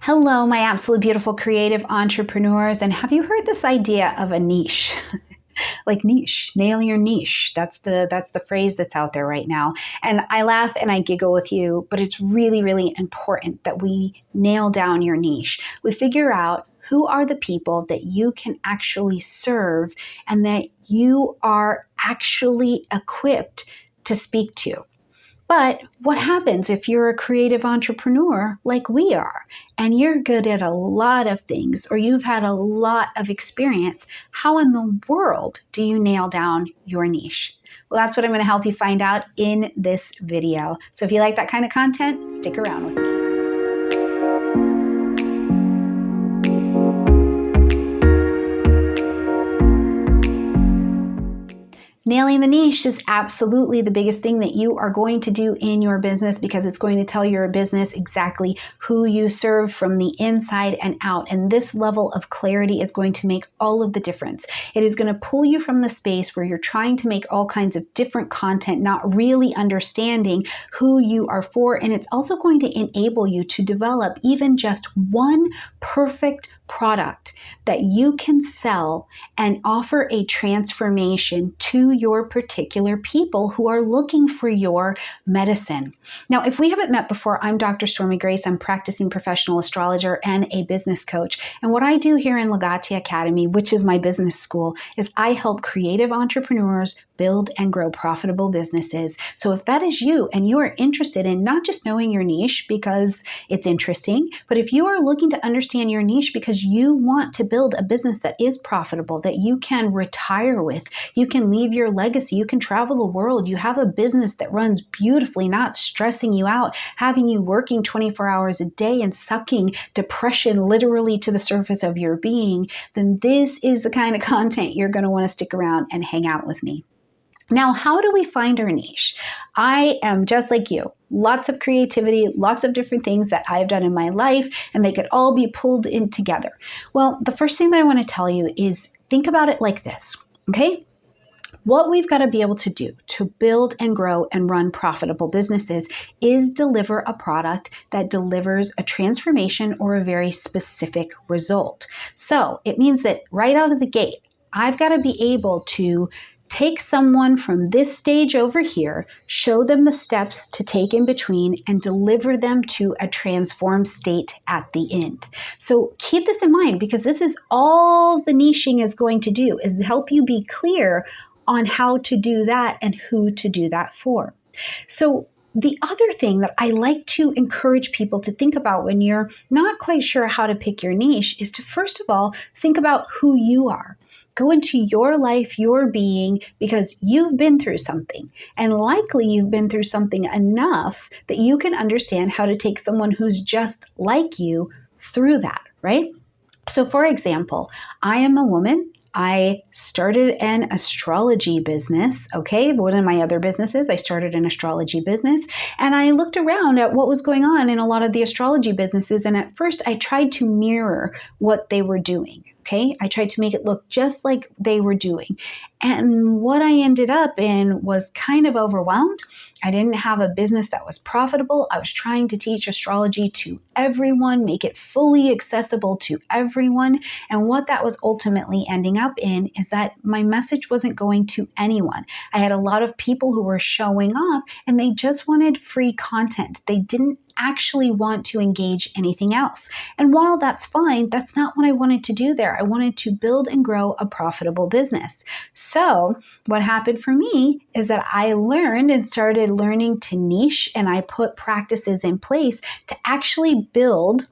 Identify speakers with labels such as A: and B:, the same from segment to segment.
A: Hello, my absolute beautiful creative entrepreneurs. And have you heard this idea of a niche? Like niche, nail your niche. That's the phrase that's out there right now. And I laugh and I giggle with you, but it's really, really important that we nail down your niche. We figure out who are the people that you can actually serve and that you are actually equipped to speak to. But what happens if you're a creative entrepreneur like we are, and you're good at a lot of things, or you've had a lot of experience? How in the world do you nail down your niche? Well, that's what I'm going to help you find out in this video. So if you like that kind of content, stick around with me. Nailing the niche is absolutely the biggest thing that you are going to do in your business, because it's going to tell your business exactly who you serve from the inside and out. And this level of clarity is going to make all of the difference. It is going to pull you from the space where you're trying to make all kinds of different content, not really understanding who you are for. And it's also going to enable you to develop even just one perfect product that you can sell and offer a transformation to your particular people who are looking for your medicine. Now, if we haven't met before, I'm Dr. Stormy Grace. I'm practicing professional astrologer and a business coach. And what I do here in Legatia Academy, which is my business school, is I help creative entrepreneurs build and grow profitable businesses. So if that is you and you are interested in not just knowing your niche because it's interesting, but if you are looking to understand your niche because you want to build a business that is profitable, that you can retire with, you can leave your legacy, you can travel the world, you have a business that runs beautifully, not stressing you out, having you working 24 hours a day and sucking depression literally to the surface of your being, then this is the kind of content you're going to want to stick around and hang out with me. Now, how do we find our niche? I am just like you. Lots of creativity, lots of different things that I've done in my life, and they could all be pulled in together. Well, the first thing that I want to tell you is think about it like this, okay? What we've got to be able to do to build and grow and run profitable businesses is deliver a product that delivers a transformation or a very specific result. So it means that right out of the gate, I've got to be able to take someone from this stage over here, show them the steps to take in between, and deliver them to a transformed state at the end. So keep this in mind, because this is all the niching is going to do, is help you be clear on how to do that and who to do that for. So the other thing that I like to encourage people to think about when you're not quite sure how to pick your niche is to, first of all, think about who you are. Go into your life, your being, because you've been through something. And likely you've been through something enough that you can understand how to take someone who's just like you through that, right? So for example, I am a woman. I started an astrology business, okay? One of my other businesses, I started an astrology business, and I looked around at what was going on in a lot of the astrology businesses, and at first I tried to mirror what they were doing, okay? I tried to make it look just like they were doing. And what I ended up in was kind of overwhelmed. I didn't have a business that was profitable. I was trying to teach astrology to everyone, make it fully accessible to everyone. And what that was ultimately ending up in is that my message wasn't going to anyone. I had a lot of people who were showing up and they just wanted free content. They didn't actually want to engage anything else. And while that's fine, that's not what I wanted to do there. I wanted to build and grow a profitable business. So what happened for me is that I learned and started learning to niche, and I put practices in place to actually build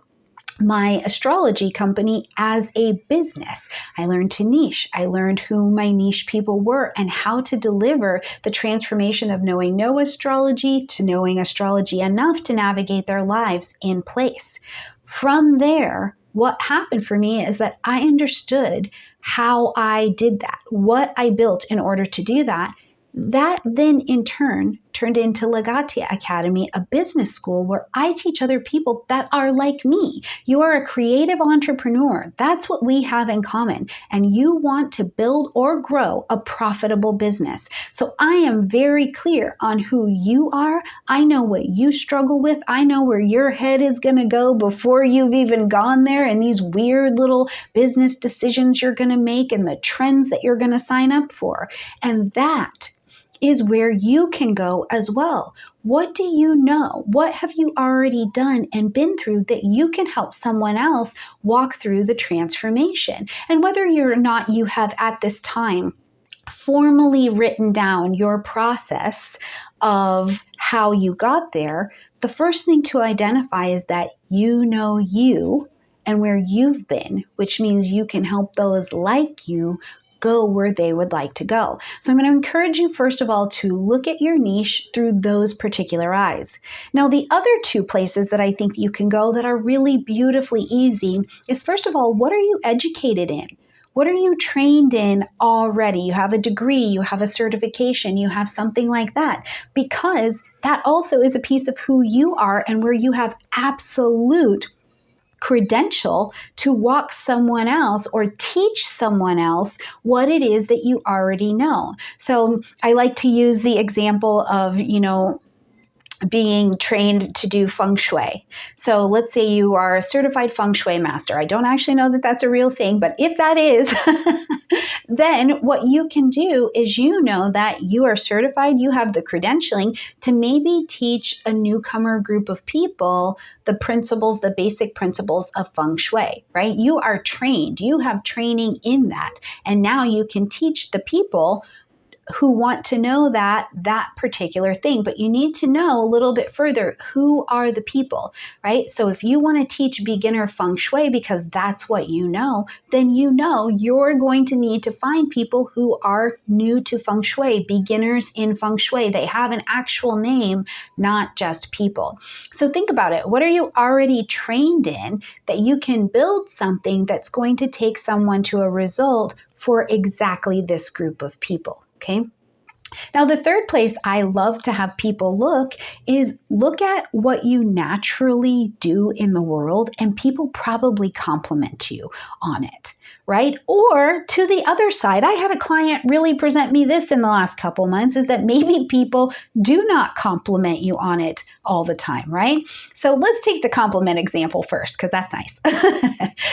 A: my astrology company as a business. I learned to niche. I learned who my niche people were and how to deliver the transformation of knowing no astrology to knowing astrology enough to navigate their lives in place. From there, what happened for me is that I understood how I did that, what I built in order to do that. That then in turn turned into Legatia Academy, a business school where I teach other people that are like me. You are a creative entrepreneur. That's what we have in common. And you want to build or grow a profitable business. So I am very clear on who you are. I know what you struggle with. I know where your head is going to go before you've even gone there, and these weird little business decisions you're going to make and the trends that you're going to sign up for. And that is where you can go as well. What do you know? What have you already done and been through that you can help someone else walk through the transformation? And whether or not you have at this time formally written down your process of how you got there, the first thing to identify is that you know you and where you've been, which means you can help those like you go where they would like to go. So I'm going to encourage you, first of all, to look at your niche through those particular eyes. Now, the other two places that I think you can go that are really beautifully easy is, first of all, what are you educated in? What are you trained in already? You have a degree, you have a certification, you have something like that, because that also is a piece of who you are and where you have absolute credential to walk someone else or teach someone else what it is that you already know. So I like to use the example of, being trained to do feng shui. So let's say you are a certified feng shui master. I don't actually know that that's a real thing, but if that is, then what you can do is you know that you are certified, you have the credentialing to maybe teach a newcomer group of people the principles, the basic principles of feng shui, right? You are trained, you have training in that, and now you can teach the people who want to know that particular thing. But you need to know a little bit further, who are the people, right? So if you want to teach beginner feng shui because that's what you know, then you're going to need to find people who are new to feng shui, beginners in feng shui. They have an actual name, not just people. So think about it. What are you already trained in that you can build something that's going to take someone to a result for exactly this group of people? Okay. Now, the third place I love to have people look at what you naturally do in the world, and people probably compliment you on it, right? Or to the other side, I had a client really present me this in the last couple months, is that maybe people do not compliment you on it all the time, right? So let's take the compliment example first, because that's nice.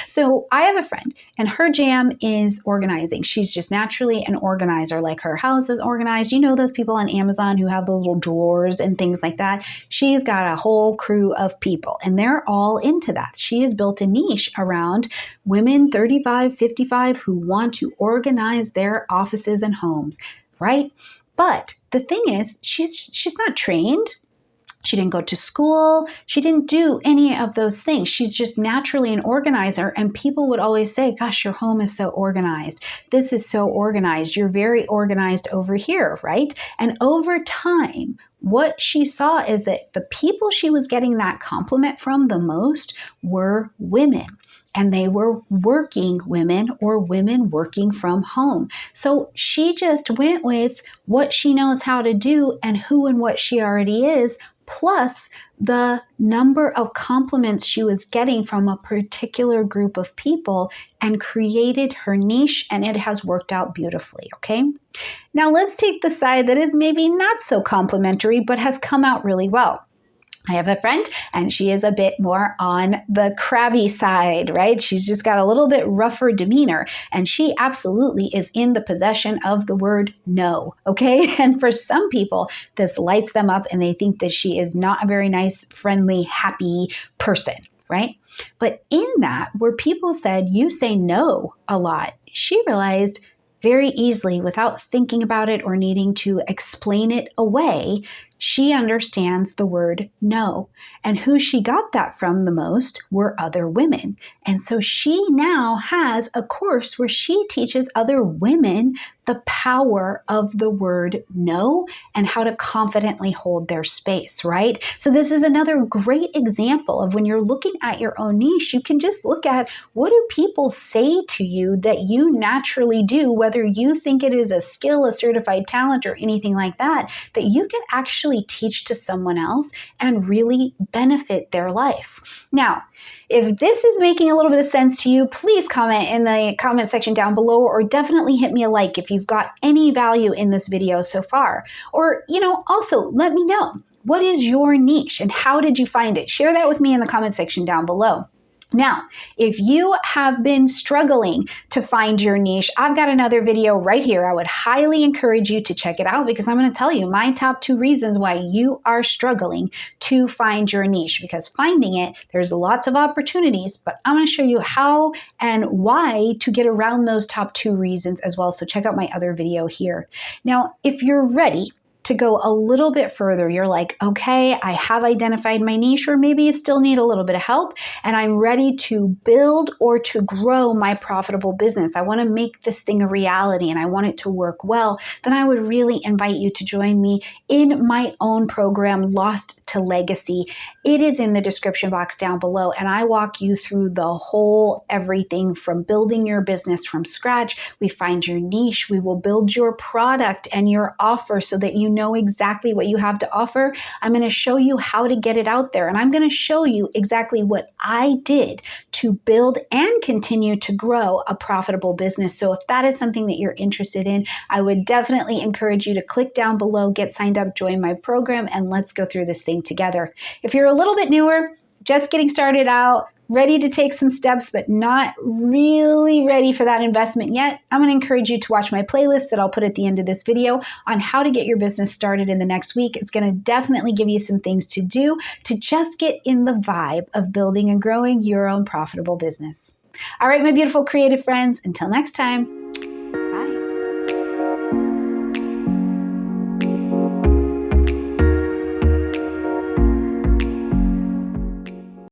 A: So I have a friend, and her jam is organizing. She's just naturally an organizer, like her house is organized. You know those people on Amazon who have the little drawers and things like that? She's got a whole crew of people, and they're all into that. She has built a niche around women 35, 55 who want to organize their offices and homes, right? But the thing is, she's not trained. She didn't go to school. She didn't do any of those things. She's just naturally an organizer. And people would always say, gosh, your home is so organized. This is so organized. You're very organized over here, right? And over time, what she saw is that the people she was getting that compliment from the most were women. And they were working women or women working from home. So she just went with what she knows how to do and who and what she already is, plus the number of compliments she was getting from a particular group of people, and created her niche, and it has worked out beautifully, okay? Now let's take the side that is maybe not so complimentary, but has come out really well. I have a friend, and she is a bit more on the crabby side, right? She's just got a little bit rougher demeanor, and she absolutely is in the possession of the word no, okay? And for some people, this lights them up, and they think that she is not a very nice, friendly, happy person, right? But in that, where people said, you say no a lot, she realized very easily, without thinking about it or needing to explain it away, she understands the word no. And who she got that from the most were other women. And so she now has a course where she teaches other women the power of the word no and how to confidently hold their space, right? So this is another great example of when you're looking at your own niche, you can just look at what do people say to you that you naturally do, whether you think it is a skill, a certified talent, or anything like that, that you can actually teach to someone else and really benefit their life. Now, if this is making a little bit of sense to you, please comment in the comment section down below, or definitely hit me a like if you've got any value in this video so far. Or, also let me know, what is your niche and how did you find it? Share that with me in the comment section down below. Now, if you have been struggling to find your niche, I've got another video right here. I would highly encourage you to check it out because I'm going to tell you my top 2 reasons why you are struggling to find your niche, because finding it, there's lots of opportunities, but I'm going to show you how and why to get around those top 2 reasons as well. So check out my other video here. Now, if you're ready to go a little bit further, you're like, okay, I have identified my niche, or maybe you still need a little bit of help, and I'm ready to build or to grow my profitable business. I want to make this thing a reality and I want it to work well. Then I would really invite you to join me in my own program, Lost to Legacy. It is in the description box down below, and I walk you through the whole everything from building your business from scratch. We find your niche. We will build your product and your offer so that you know exactly what you have to offer. I'm going to show you how to get it out there, and I'm going to show you exactly what I did to build and continue to grow a profitable business. So if that is something that you're interested in, I would definitely encourage you to click down below, get signed up, join my program, and let's go through this thing together. If you're a little bit newer, just getting started out, ready to take some steps, but not really ready for that investment yet, I'm going to encourage you to watch my playlist that I'll put at the end of this video on how to get your business started in the next week. It's going to definitely give you some things to do to just get in the vibe of building and growing your own profitable business. All right, my beautiful creative friends, until next time.